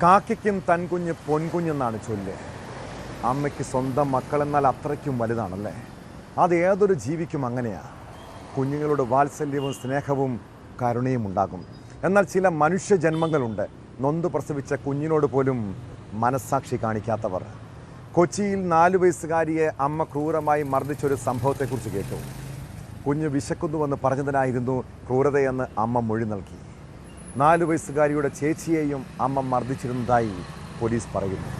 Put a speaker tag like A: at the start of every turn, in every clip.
A: കാക്കയ്ക്കും തൻകുഞ്ഞ് പൊൻകുഞ്ഞെന്നാണ് ചൊല്ല്. അമ്മയ്ക്ക് സ്വന്തം മക്കളെന്നാൽ അത്രയ്ക്കും വലുതാണല്ലേ. അത് ഏതൊരു ജീവിക്കും അങ്ങനെയാണ്. കുഞ്ഞുങ്ങളോട് വാത്സല്യവും സ്നേഹവും കരുണയും ഉണ്ടാകും. എന്നാൽ ചില മനുഷ്യജന്മങ്ങളുണ്ട്, നൊന്ത് പ്രസവിച്ച കുഞ്ഞിനോട് പോലും മനസ്സാക്ഷി കാണിക്കാത്തവർ. കൊച്ചിയിൽ 4 വയസ്സുകാരിയെ അമ്മ ക്രൂരമായി മർദ്ദിച്ചൊരു സംഭവത്തെക്കുറിച്ച് കേട്ടു. കുഞ്ഞ് വിശക്കുന്നുവെന്ന് പറഞ്ഞതിനായിരുന്നു ക്രൂരതയെന്ന് അമ്മ മൊഴി നൽകി. 4 വയസ്സുകാരിയുടെ ചേച്ചിയെയും അമ്മ മർദ്ദിച്ചിരുന്നതായി പോലീസ് പറയുന്നു.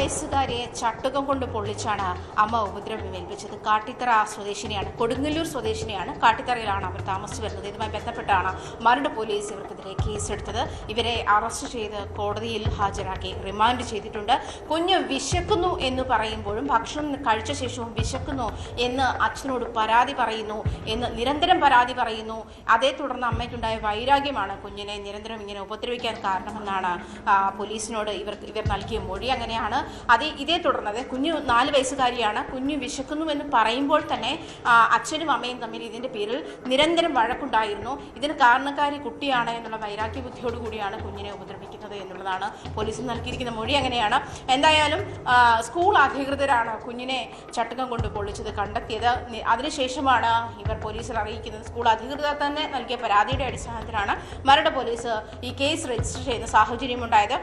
B: വയസ്സുകാരിയെ ചട്ടുകം കൊണ്ട് പൊള്ളിച്ചാണ് അമ്മ ഉപദ്രവമേൽപ്പിച്ചത്. കാട്ടിത്തറ സ്വദേശിനിയാണ്, കൊടുങ്ങല്ലൂർ സ്വദേശിനിയാണ്. കാട്ടിത്തറയിലാണ് അവർ താമസിച്ചു വരുന്നത്. ഇതുമായി ബന്ധപ്പെട്ടാണ് മരട് പോലീസ് ഇവർക്കെതിരെ കേസെടുത്തത്. ഇവരെ അറസ്റ്റ് ചെയ്ത് കോടതിയിൽ ഹാജരാക്കി റിമാൻഡ് ചെയ്തിട്ടുണ്ട്. കുഞ്ഞ് വിശക്കുന്നു എന്ന് പറയുമ്പോഴും ഭക്ഷണം കഴിച്ച ശേഷവും വിശക്കുന്നു എന്ന് അച്ഛനോട് പരാതി പറയുന്നു എന്ന് നിരന്തരം പരാതി പറയുന്നു. അതേ തുടർന്ന് അമ്മയ്ക്കുണ്ടായ വൈരാഗ്യമാണ് കുഞ്ഞിനെ നിരന്തരം ഇങ്ങനെ ഉപദ്രവിക്കാൻ കാരണമെന്നാണ് പോലീസിനോട് ഇവർ നൽകിയ മൊഴി. അങ്ങനെയാണ് ഇതേ തുടർന്നത്. കുഞ്ഞ് 4 വയസ്സുകാരിയാണ്. കുഞ്ഞ് വിശക്കുന്നുവെന്ന് പറയുമ്പോൾ തന്നെ അച്ഛനും അമ്മയും തമ്മിൽ ഇതിൻ്റെ പേരിൽ നിരന്തരം വഴക്കുണ്ടായിരുന്നു. ഇതിന് കാരണക്കാരി കുട്ടിയാണ് എന്നുള്ള വൈരാഗ്യ ബുദ്ധിയോടുകൂടിയാണ് കുഞ്ഞിനെ ഉപദ്രവിക്കുന്നത് എന്നുള്ളതാണ് പോലീസിന് നൽകിയിരിക്കുന്ന മൊഴി. അങ്ങനെയാണ്. എന്തായാലും സ്കൂൾ അധികൃതരാണ് കുഞ്ഞിനെ ചട്ടുകം കൊണ്ട് പൊള്ളിച്ചത് കണ്ടെത്തിയത്. അതിനുശേഷമാണ് ഇവർ പോലീസിൽ അറിയിക്കുന്നത്. സ്കൂൾ അധികൃതർ തന്നെ നൽകിയ പരാതിയുടെ അടിസ്ഥാനത്തിലാണ് മരട് പോലീസ് ഈ കേസ് രജിസ്റ്റർ ചെയ്യുന്ന സാഹചര്യമുണ്ടായത്.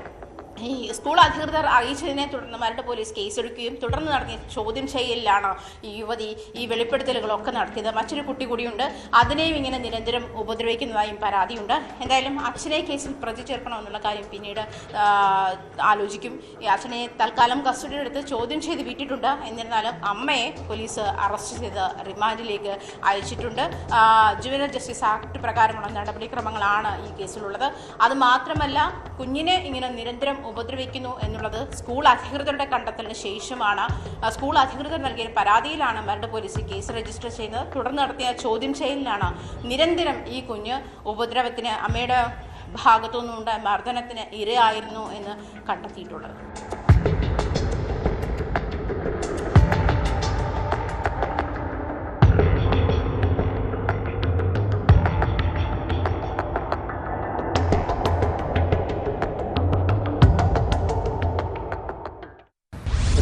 B: ഈ സ്കൂൾ അധികൃതർ അറിയിച്ചതിനെ തുടർന്ന് മരട് പോലീസ് കേസെടുക്കുകയും തുടർന്ന് നടത്തിയ ചോദ്യം ചെയ്യലിലാണ് ഈ യുവതി ഈ വെളിപ്പെടുത്തലുകളൊക്കെ നടത്തിയത്. മറ്റൊരു കുട്ടി കൂടിയുണ്ട്, അതിനെയും ഇങ്ങനെ നിരന്തരം ഉപദ്രവിക്കുന്നതായും പരാതിയുണ്ട്. എന്തായാലും അച്ഛനെ കേസിൽ പ്രതി ചേർക്കണമെന്നുള്ള കാര്യം പിന്നീട് ആലോചിക്കും. ഈ അച്ഛനെ തൽക്കാലം കസ്റ്റഡിയിലെടുത്ത് ചോദ്യം ചെയ്ത് വിട്ടിട്ടുണ്ട്. എന്നിരുന്നാലും അമ്മയെ പോലീസ് അറസ്റ്റ് ചെയ്ത് റിമാൻഡിലേക്ക് അയച്ചിട്ടുണ്ട്. ജുവനൽ ജസ്റ്റിസ് ആക്ട് പ്രകാരമുള്ള നടപടിക്രമങ്ങളാണ് ഈ കേസിലുള്ളത്. അതുമാത്രമല്ല, കുഞ്ഞിനെ ഇങ്ങനെ നിരന്തരം ഉപദ്രവിക്കുന്നു എന്നുള്ളത് സ്കൂൾ അധികൃതരുടെ കണ്ടെത്തലിന് ശേഷമാണ്. സ്കൂൾ അധികൃതർ നൽകിയ പരാതിയിലാണ് മരട് പോലീസ് കേസ് രജിസ്റ്റർ ചെയ്യുന്നത്. തുടർന്ന് നടത്തിയ ചോദ്യം ചെയ്യലിലാണ് നിരന്തരം ഈ കുഞ്ഞ് ഉപദ്രവത്തിന് അമ്മയുടെ ഭാഗത്തുനിന്നുണ്ടായ മർദ്ദനത്തിന് ഇരയായിരുന്നു എന്ന് കണ്ടെത്തിയിട്ടുള്ളത്.